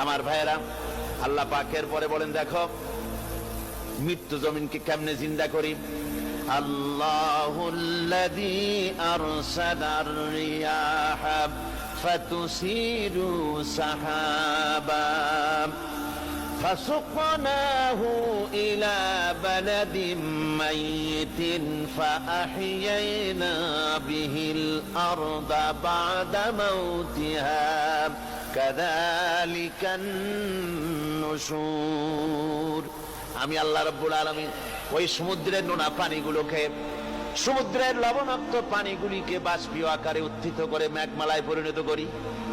আমার ভাইয়েরা, আল্লাহ পাকের পরে বলেন দেখো মৃত্যু জমিনকে কেমনে জিন্দা করি। আল্লাহুল্লাযী আরসালার রিয়াহা ফাতুসিরু সাহাবা فسقناه إلى بلد ميت فأحيينا به الأرض بعد موتها كذلك النشور। আমি আল্লাহ রাব্বুল আলামিন ওই সমুদ্রের নোনা পানিগুলোকে, সমুদ্রের লবণাক্ত পানিগুলিকে বাষ্পীয় আকারে উত্থিত করে মেঘমালায় পরিণত করি,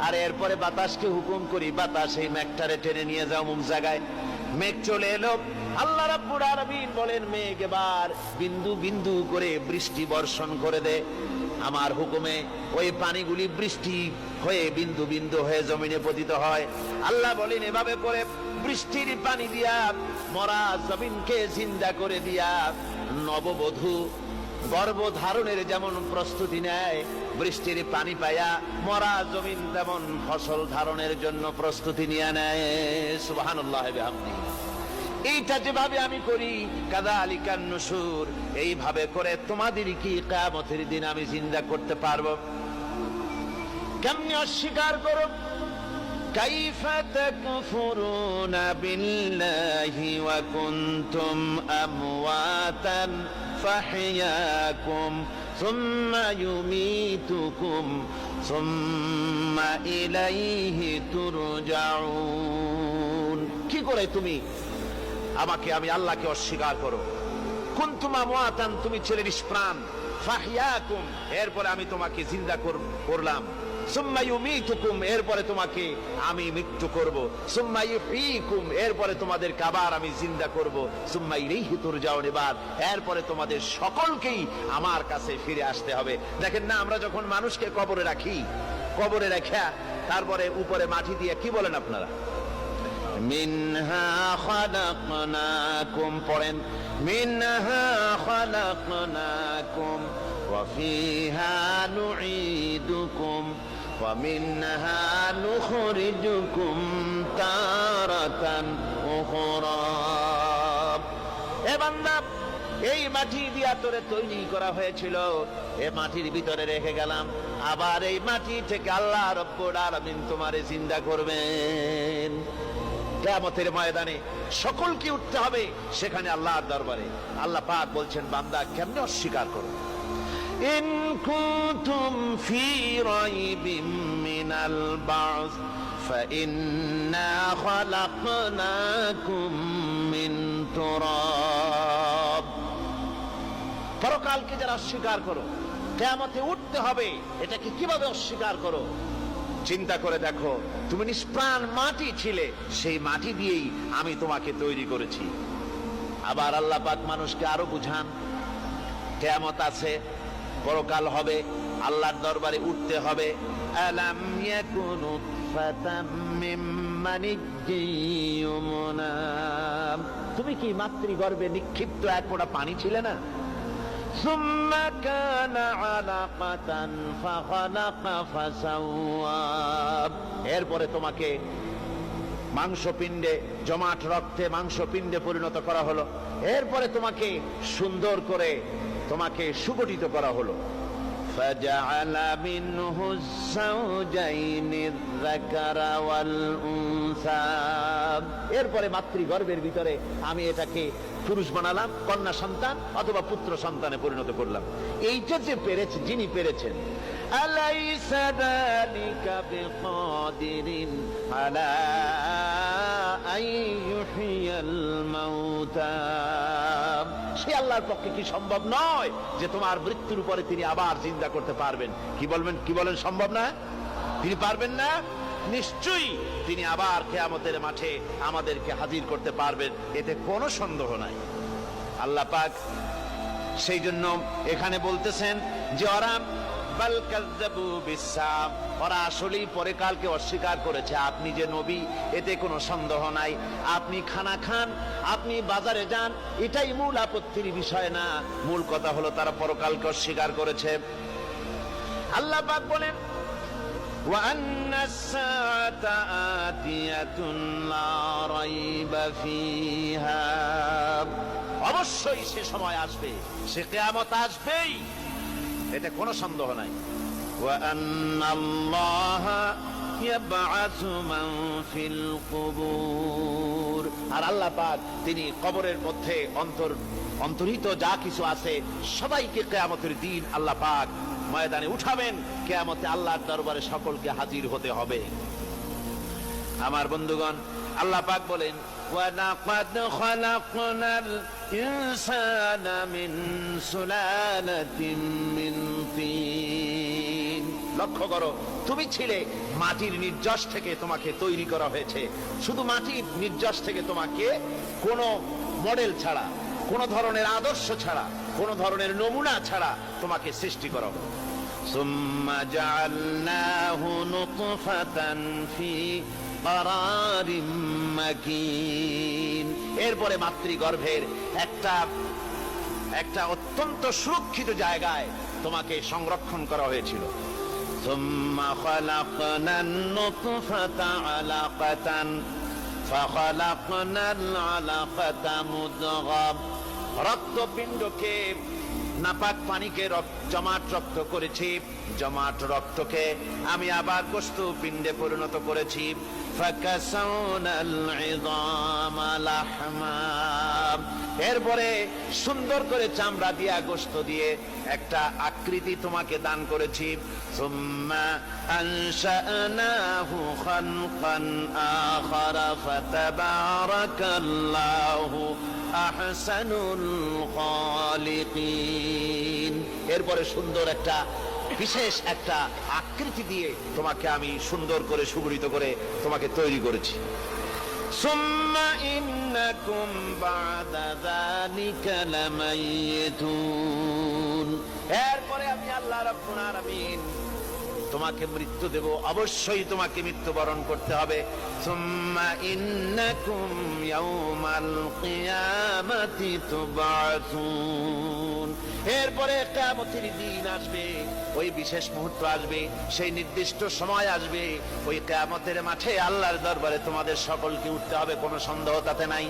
আর এরপরে বাতাসকে হুকুম করি বাতাস এই মেঘটারে টেনে নিয়ে যাও অমুক জায়গায়। মেঘ চলে এলো, আল্লাহ রাব্বুল আলামিন বলেন মেঘ এবার বিন্দু বিন্দু করে বৃষ্টি বর্ষণ করে দে। আমার হুকুমে ওই পানিগুলি বৃষ্টি হয়ে বিন্দু বিন্দু হয়ে জমিনে পতিত হয়। আল্লাহ বলেন এভাবে করে বৃষ্টির পানি দিয়া মরা জমিনকে জিন্দা করে দিয়া নববধূ গর্ভধারণের যেমন প্রস্তুতি নেয়, বৃষ্টির পানি পায়া মরা জমিন তেমন ফসল ধারণের জন্য প্রস্তুতি নিয়ে নেয়। সুবহানাল্লাহি ওয়া বিহামদিহি। এইটা যেভাবে আমি করি কাযালিকান নুশুর, এইভাবে করে তোমাদের কি কিয়ামতের দিন আমি জিন্দা করতে পারবো? কেমনে অস্বীকার করো? কাইফা তাকফুরুনা বিল্লাহি ওয়া কুনতুম আমওয়াতান ফাহইয়াকুম সুম্মা ইউমীতুকুম সুম্মা ইলাইহি তুরজাউন। কি করে তুমি আমাকে, আমি আল্লাহকে অস্বীকার করো? কুনতুম আমওয়াতান, তুমি ছিলে নিষ্প্রাণ, ফাহইয়াকুম, এরপরে আমি তোমাকে জিন্দা করলাম, সুম্মা ইউমীতুকুম, এরপরে তোমাকে আমি মৃত্যু করব, সুম্মা ইউহয়ীকুম, এরপরে তোমাদেরকে আবার আমি জিন্দা করব, সুম্মা ইলাইহি তুরজাউন, এরপরে তোমাদের সকলকেই আমার কাছে ফিরে আসতে হবে। দেখেন না, আমরা যখন মানুষকে কবরে রাখি, কবরে রাখা তারপরে উপরে মাটি দিয়ে কি বলেন আপনারা? মিনহা খালাকনাকুম, পড়েন মিনহা খালাকনাকুম ওয়া ফিহা নুঈদুকুম ওয়া মিনহা নুখরিজুকুম তারাতান উখরা। এ বান্দা, এই মাটি দিয়া তোরে তৈরি করা হয়েছিল, এ মাটির ভিতরে রেখে গেলাম, আবার এই মাটি থেকে আল্লাহ রাব্বুল আলামিন তোমারে জিন্দা করবেন। কিয়ামতের ময়দানে সকলকে উঠতে হবে সেখানে আল্লাহর দরবারে। আল্লাহ পাক বলছেন বান্দা কেমনে অস্বীকার করো? ইন কুনতুম ফি রাইবিম মিনাল বা'স ফাইন্না খালাকনাকুম মিন তুরাব। পরকালকে যারা অস্বীকার করো, কিয়ামতে উঠতে হবে, এটাকে কিভাবে অস্বীকার করো? চিন্তা করে দেখো, তুমি নিষ্প্রাণ মাটি ছিলে, সেই মাটি দিয়েই আমি তোমাকে তৈরি করেছি। আবার আল্লাহ পাক মানুষকে আরো বুঝান, কিয়ামত আছে, পরকাল হবে, আল্লাহর দরবারে উঠতে হবে। আলাম ইয়াকুনু ফাতাম মিন মানিয়্যিন ইউমনা, তুমি কি মাতৃগর্ভে নিক্ষিপ্ত এক ফোঁটা পানি ছিলে না? সুম্মা কানা আলাকাতান ফাখালাকা ফাসাওয়া, এরপরে তোমাকে মাংসপিণ্ডে, জমাট রক্তে মাংসপিণ্ডে পরিণত করা হলো, এরপরে তোমাকে সুন্দর করে তোমাকে সুগঠিত করা হলো। ফাজআলা মিনহু যাওজাইনির যাকারা ওয়াল উনসা, এরপরে মাতৃগর্ভের ভিতরে আমি এটাকে পুরুষ বানালাম, কন্যা সন্তান অথবা পুত্র সন্তানে পরিণত করলাম। এইটা যে পেরেছে, যিনি পেরেছেন, আলাইসা যালিকা বিকাদিরিন আলা আইয়ুহিয়াল মাউতা, সে আল্লাহর পক্ষে কি সম্ভব নয় যে তোমার মৃত্যুর উপরে তিনি আবার জিন্দা করতে পারবেন? কি বলবেন, কি বলেন, সম্ভব না? তিনি পারবেন না? নিশ্চয়ই তিনি আবার কিয়ামতের মাঠে আমাদেরকে হাজির করতে পারবেন, এতে কোনো সন্দেহ নাই। আল্লাহ পাক সেই জন্য এখানে বলতেছেন যে ওরা বাল কাযযাবু বিসসাম, ওরা আসলেই পরকালকে অস্বীকার করেছে। আপনি যে নবী, এতে কোনো সন্দেহ নাই। আপনি খানা খান, আপনি বাজারে যান, এটাই মূল আপত্তির বিষয় না। মূল কথা হলো তারা পরকালকে অস্বীকার করেছে। আল্লাহ পাক বলেন وأن الساعة آتية لا ريب فيها অবশ্যই সে সময় আসবে, সে কিয়ামত আসবেই, এতে কোনো সন্দেহ নাই। وأن الله يبعث من في القبور আর আল্লাহ পাক তিনি কবরের মধ্যে অন্তর্হিত যা কিছু আছে সবাইকে কিয়ামতের দিন আল্লাহ পাক ময়দানে উঠাবেন। কিয়ামতে আল্লাহর দরবারে সকলকে হাজির হতে হবে। আমার বন্ধুগণ, আল্লাহ পাক বলেন ওয়ালাকাদ খালাকনাল ইনসানা মিন সুলালাতিন মিন তিন। লক্ষ্য করো, তুমি ছিলে মাটির নির্যাস থেকে তোমাকে তৈরি করা হয়েছে। শুধু মাটির নির্যাস থেকে তোমাকে কোনো মডেল ছাড়া, কোনো ধরনের আদর্শ ছাড়া, কোনো ধরনের নমুনা ছাড়া তোমাকে সৃষ্টি করা হলো। সুম্মা জাআলনাহু নুতফাতান ফি ক্বারারিম মাকিন। এরপরে মাতৃগর্ভের একটা অত্যন্ত সুরক্ষিত জায়গায় তোমাকে সংরক্ষণ করা হয়েছিল। সুম্মা খালাকনান নুতফাতা আলাকাতান ফাখালাকনাল আলাকাতা মুদগাম। রক্তপিণ্ডকে, নাপাক পানিকে জমাট রক্ত করেছি, জমাট রক্তকে আমি আবার গোশত পিণ্ডে পরিণত করেছি। ফাকাসাউনাল ইযামা লাহমা। এরপরে সুন্দর করে চামড়া দিয়া, গোশত দিয়ে একটা আকৃতি তোমাকে দান করেছি। সুম্মা আনশানাহু খালকান আখারা ফাতাবারাকাল্লাহু আহসানুল খালিকিন। এরপরে সুন্দর একটা বিশেষ একটা আকৃতি দিয়ে তোমাকে আমি সুন্দর করে সুগঠিত করে তোমাকে তৈরি করেছি। সুম্মা ইন্নাকুম বা'দা যালিকা লামাইয়িতুন। এরপরে আমি আল্লাহ রাব্বুল আলামিন তোমাকে মৃত্যু দেব, অবশ্যই তোমাকে মৃত্যুবরণ করতে হবে। সুম্মা ইন্নাকুম ইয়াউমাল কিয়ামাতি তুবআসুন। এরপরে কিয়ামতের দিন আসবে, ওই বিশেষ মুহূর্ত আসবে, সেই নির্দিষ্ট সময় আসবে, ওই কিয়ামতের মাঠে আল্লাহর দরবারে তোমাদের সকলকে উঠতে হবে, কোনো সন্দেহ তাতে নাই।